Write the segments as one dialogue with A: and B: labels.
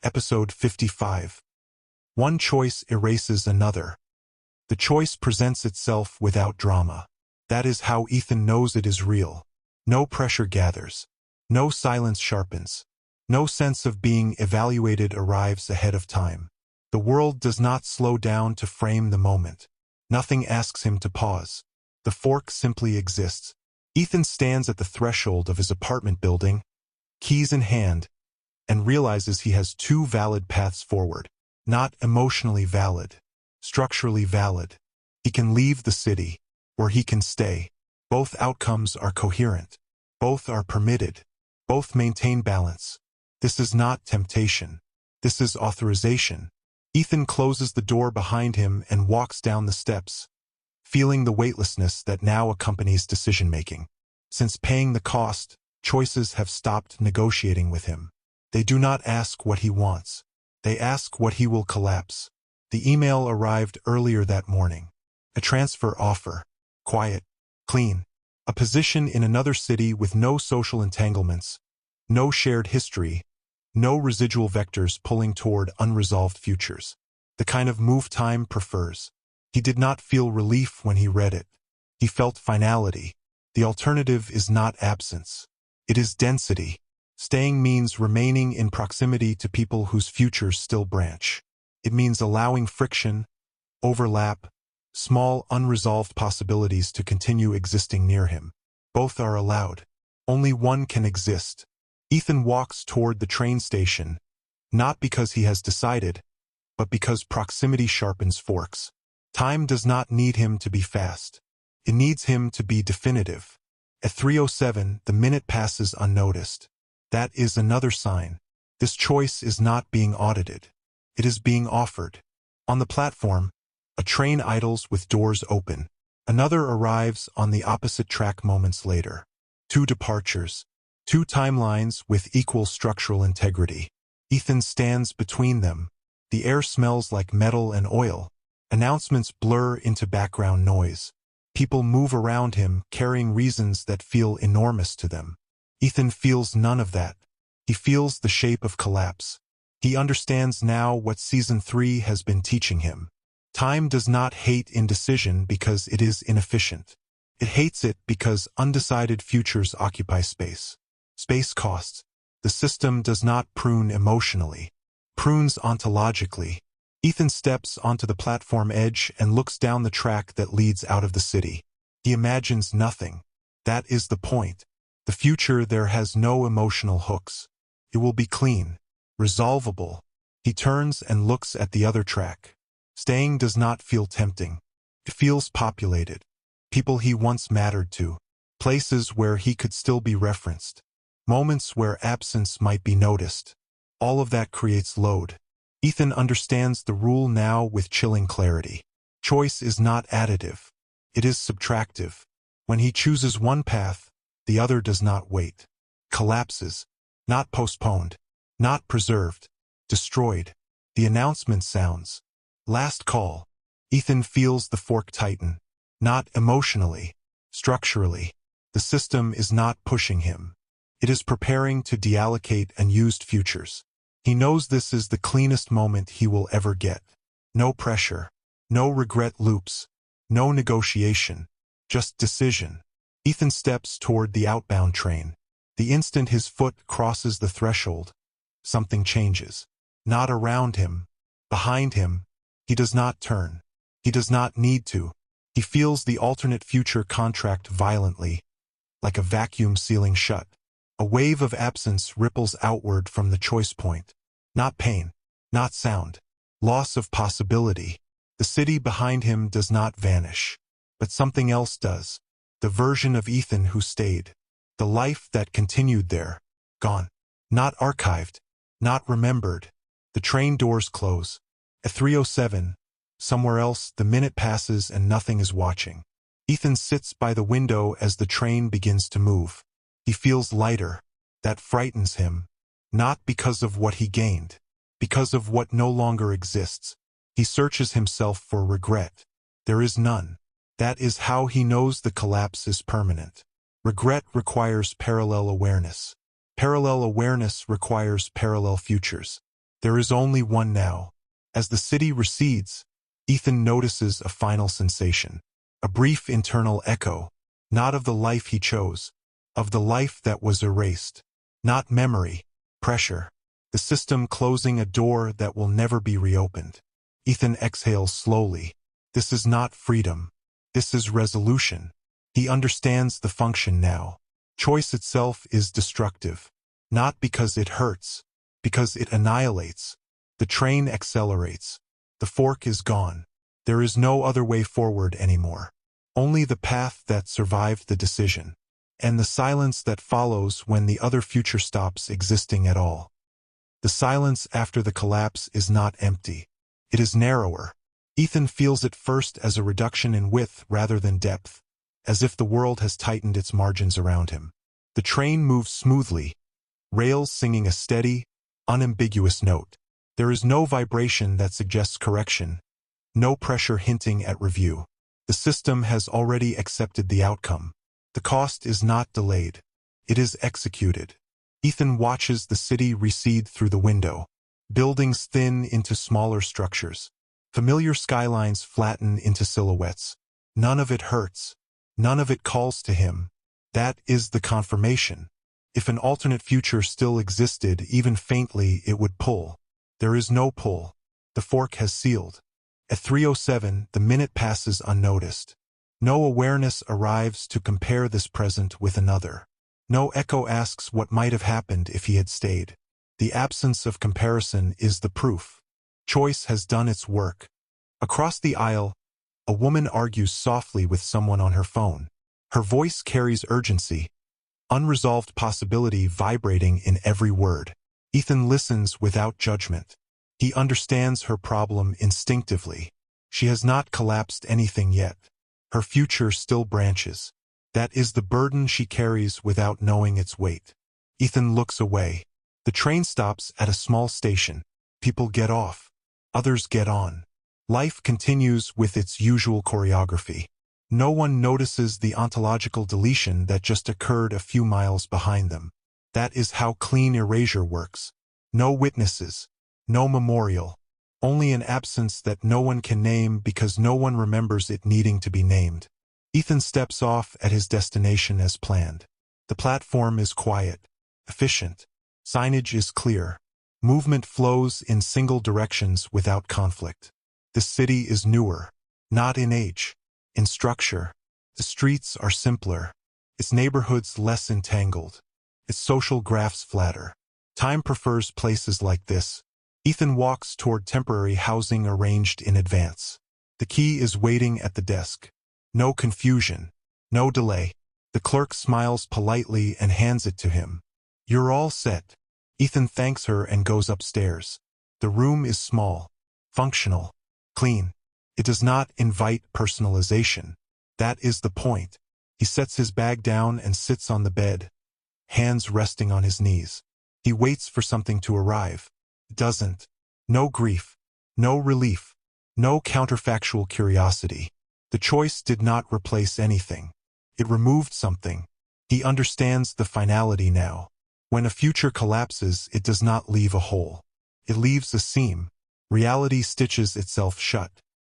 A: Episode 55. One choice erases another. The choice presents itself without drama. That is how Ethan knows it is real. No pressure gathers. No silence sharpens. No sense of being evaluated arrives ahead of time. The world does not slow down to frame the moment. Nothing asks him to pause. The fork simply exists. Ethan stands at the threshold of his apartment building, keys in hand, and realizes he has two valid paths forward. Not emotionally valid, structurally valid. He can leave the city, or he can stay. Both outcomes are coherent. Both are permitted. Both maintain balance. This is not temptation. This is authorization. Ethan closes the door behind him and walks down the steps, feeling the weightlessness that now accompanies decision-making. Since paying the cost, choices have stopped negotiating with him. They do not ask what he wants. They ask what he will collapse. The email arrived earlier that morning. A transfer offer. Quiet. Clean. A position in another city with no social entanglements, no shared history, no residual vectors pulling toward unresolved futures. The kind of move time prefers. He did not feel relief when he read it. He felt finality. The alternative is not absence. It is density. Staying means remaining in proximity to people whose futures still branch. It means allowing friction, overlap, small unresolved possibilities to continue existing near him. Both are allowed. Only one can exist. Ethan walks toward the train station, not because he has decided, but because proximity sharpens forks. Time does not need him to be fast. It needs him to be definitive. At 3:07, the minute passes unnoticed. That is another sign. This choice is not being audited. It is being offered. On the platform, a train idles with doors open. Another arrives on the opposite track moments later. Two departures. Two timelines with equal structural integrity. Ethan stands between them. The air smells like metal and oil. Announcements blur into background noise. People move around him, carrying reasons that feel enormous to them. Ethan feels none of that. He feels the shape of collapse. He understands now what Season 3 has been teaching him. Time does not hate indecision because it is inefficient. It hates it because undecided futures occupy space. Space costs. The system does not prune emotionally. Prunes ontologically. Ethan steps onto the platform edge and looks down the track that leads out of the city. He imagines nothing. That is the point. The future there has no emotional hooks. It will be clean, resolvable. He turns and looks at the other track. Staying does not feel tempting. It feels populated. People he once mattered to. Places where he could still be referenced. Moments where absence might be noticed. All of that creates load. Ethan understands the rule now with chilling clarity. Choice is not additive. It is subtractive. When he chooses one path, the other does not wait. Collapses. Not postponed. Not preserved. Destroyed. The announcement sounds. Last call. Ethan feels the fork tighten. Not emotionally. Structurally. The system is not pushing him. It is preparing to deallocate unused futures. He knows this is the cleanest moment he will ever get. No pressure. No regret loops. No negotiation. Just decision. Ethan steps toward the outbound train. The instant his foot crosses the threshold, something changes. Not around him. Behind him. He does not turn. He does not need to. He feels the alternate future contract violently, like a vacuum sealing shut. A wave of absence ripples outward from the choice point. Not pain. Not sound. Loss of possibility. The city behind him does not vanish. But something else does. The version of Ethan who stayed. The life that continued there. Gone. Not archived. Not remembered. The train doors close. At 3:07, somewhere else, the minute passes and nothing is watching. Ethan sits by the window as the train begins to move. He feels lighter. That frightens him. Not because of what he gained. Because of what no longer exists. He searches himself for regret. There is none. That is how he knows the collapse is permanent. Regret requires parallel awareness. Parallel awareness requires parallel futures. There is only one now. As the city recedes, Ethan notices a final sensation. A brief internal echo, not of the life he chose, of the life that was erased. Not memory, pressure. The system closing a door that will never be reopened. Ethan exhales slowly. This is not freedom. This is resolution. He understands the function now. Choice itself is destructive. Not because it hurts, because it annihilates. The train accelerates. The fork is gone. There is no other way forward anymore. Only the path that survived the decision. And the silence that follows when the other future stops existing at all. The silence after the collapse is not empty. It is narrower. Ethan feels it first as a reduction in width rather than depth, as if the world has tightened its margins around him. The train moves smoothly, rails singing a steady, unambiguous note. There is no vibration that suggests correction, no pressure hinting at review. The system has already accepted the outcome. The cost is not delayed. It is executed. Ethan watches the city recede through the window. Buildings thin into smaller structures. Familiar skylines flatten into silhouettes. None of it hurts. None of it calls to him. That is the confirmation. If an alternate future still existed, even faintly, it would pull. There is no pull. The fork has sealed. At 3:07, the minute passes unnoticed. No awareness arrives to compare this present with another. No echo asks what might have happened if he had stayed. The absence of comparison is the proof. Choice has done its work. Across the aisle, a woman argues softly with someone on her phone. Her voice carries urgency, unresolved possibility vibrating in every word. Ethan listens without judgment. He understands her problem instinctively. She has not collapsed anything yet. Her future still branches. That is the burden she carries without knowing its weight. Ethan looks away. The train stops at a small station. People get off. Others get on. Life continues with its usual choreography. No one notices the ontological deletion that just occurred a few miles behind them. That is how clean erasure works. No witnesses. No memorial. Only an absence that no one can name because no one remembers it needing to be named. Ethan steps off at his destination as planned. The platform is quiet, efficient. Signage is clear. Movement flows in single directions without conflict. The city is newer, not in age, in structure. The streets are simpler, its neighborhoods less entangled, its social graphs flatter. Time prefers places like this. Ethan walks toward temporary housing arranged in advance. The key is waiting at the desk. No confusion, no delay. The clerk smiles politely and hands it to him. You're all set. Ethan thanks her and goes upstairs. The room is small, functional, clean. It does not invite personalization. That is the point. He sets his bag down and sits on the bed, hands resting on his knees. He waits for something to arrive. It doesn't. No grief, no relief, no counterfactual curiosity. The choice did not replace anything. It removed something. He understands the finality now. When a future collapses, it does not leave a hole. It leaves a seam. Reality stitches itself shut.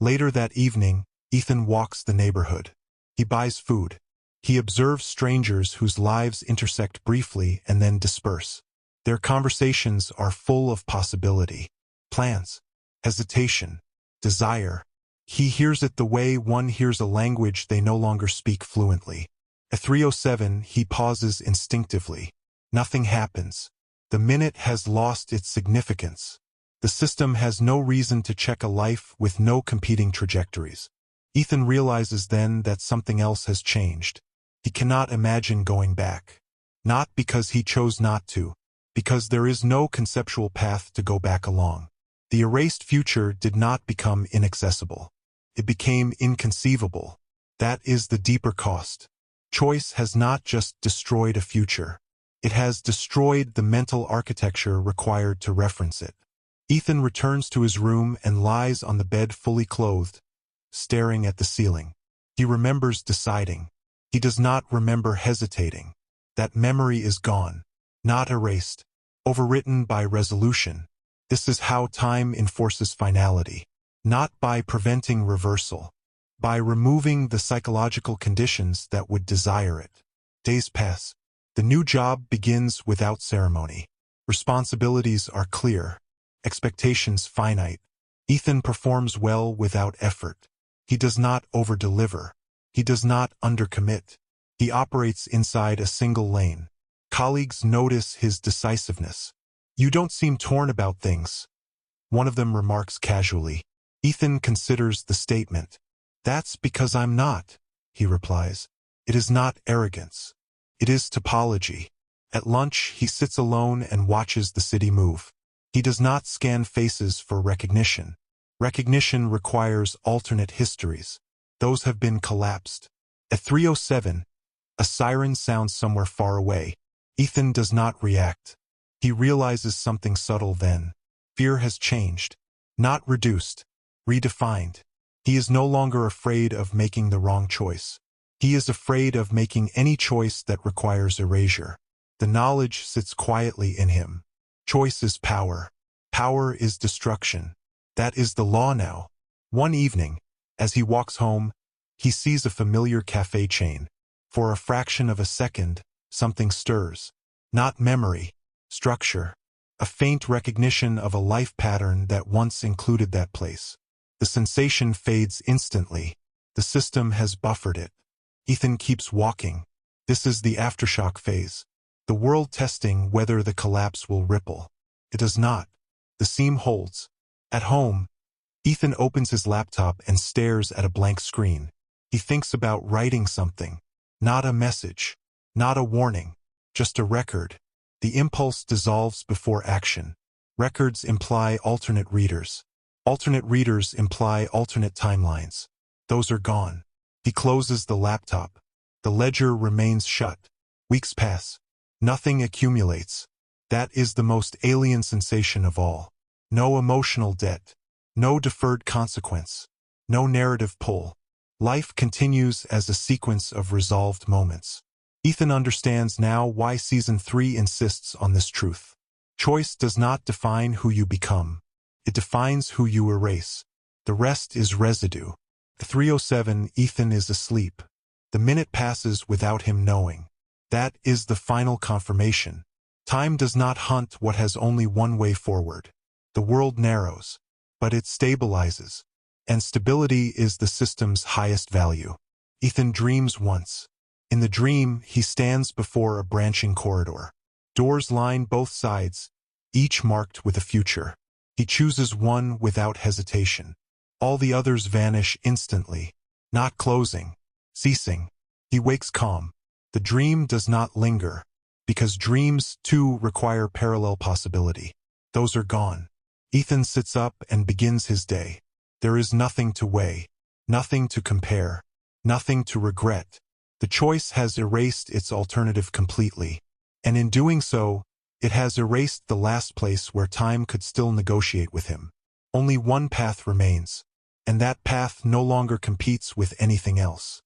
A: Later that evening, Ethan walks the neighborhood. He buys food. He observes strangers whose lives intersect briefly and then disperse. Their conversations are full of possibility, plans, hesitation, desire. He hears it the way one hears a language they no longer speak fluently. At 3:07, he pauses instinctively. Nothing happens. The minute has lost its significance. The system has no reason to check a life with no competing trajectories. Ethan realizes then that something else has changed. He cannot imagine going back. Not because he chose not to, because there is no conceptual path to go back along. The erased future did not become inaccessible. It became inconceivable. That is the deeper cost. Choice has not just destroyed a future. It has destroyed the mental architecture required to reference it. Ethan returns to his room and lies on the bed fully clothed, staring at the ceiling. He remembers deciding. He does not remember hesitating. That memory is gone, not erased, overwritten by resolution. This is how time enforces finality, not by preventing reversal, by removing the psychological conditions that would desire it. Days pass. The new job begins without ceremony. Responsibilities are clear, expectations finite. Ethan performs well without effort. He does not over-deliver. He does not undercommit. He operates inside a single lane. Colleagues notice his decisiveness. "You don't seem torn about things," one of them remarks casually. Ethan considers the statement. "That's because I'm not," he replies. "It is not arrogance. It is topology." At lunch, he sits alone and watches the city move. He does not scan faces for recognition. Recognition requires alternate histories. Those have been collapsed. At 3:07, a siren sounds somewhere far away. Ethan does not react. He realizes something subtle then. Fear has changed. Not reduced, redefined. He is no longer afraid of making the wrong choice. He is afraid of making any choice that requires erasure. The knowledge sits quietly in him. Choice is power. Power is destruction. That is the law now. One evening, as he walks home, he sees a familiar cafe chain. For a fraction of a second, something stirs. Not memory, structure. A faint recognition of a life pattern that once included that place. The sensation fades instantly. The system has buffered it. Ethan keeps walking. This is the aftershock phase. The world testing whether the collapse will ripple. It does not. The seam holds. At home, Ethan opens his laptop and stares at a blank screen. He thinks about writing something. Not a message. Not a warning. Just a record. The impulse dissolves before action. Records imply alternate readers. Alternate readers imply alternate timelines. Those are gone. He closes the laptop. The ledger remains shut. Weeks pass. Nothing accumulates. That is the most alien sensation of all. No emotional debt. No deferred consequence. No narrative pull. Life continues as a sequence of resolved moments. Ethan understands now why Season 3 insists on this truth. Choice does not define who you become. It defines who you erase. The rest is residue. At 3:07, Ethan is asleep. The minute passes without him knowing. That is the final confirmation. Time does not hunt what has only one way forward. The world narrows, but it stabilizes. And stability is the system's highest value. Ethan dreams once. In the dream, he stands before a branching corridor. Doors line both sides, each marked with a future. He chooses one without hesitation. All the others vanish instantly, not closing, ceasing. He wakes calm. The dream does not linger, because dreams, too, require parallel possibility. Those are gone. Ethan sits up and begins his day. There is nothing to weigh, nothing to compare, nothing to regret. The choice has erased its alternative completely, and in doing so, it has erased the last place where time could still negotiate with him. Only one path remains, and that path no longer competes with anything else.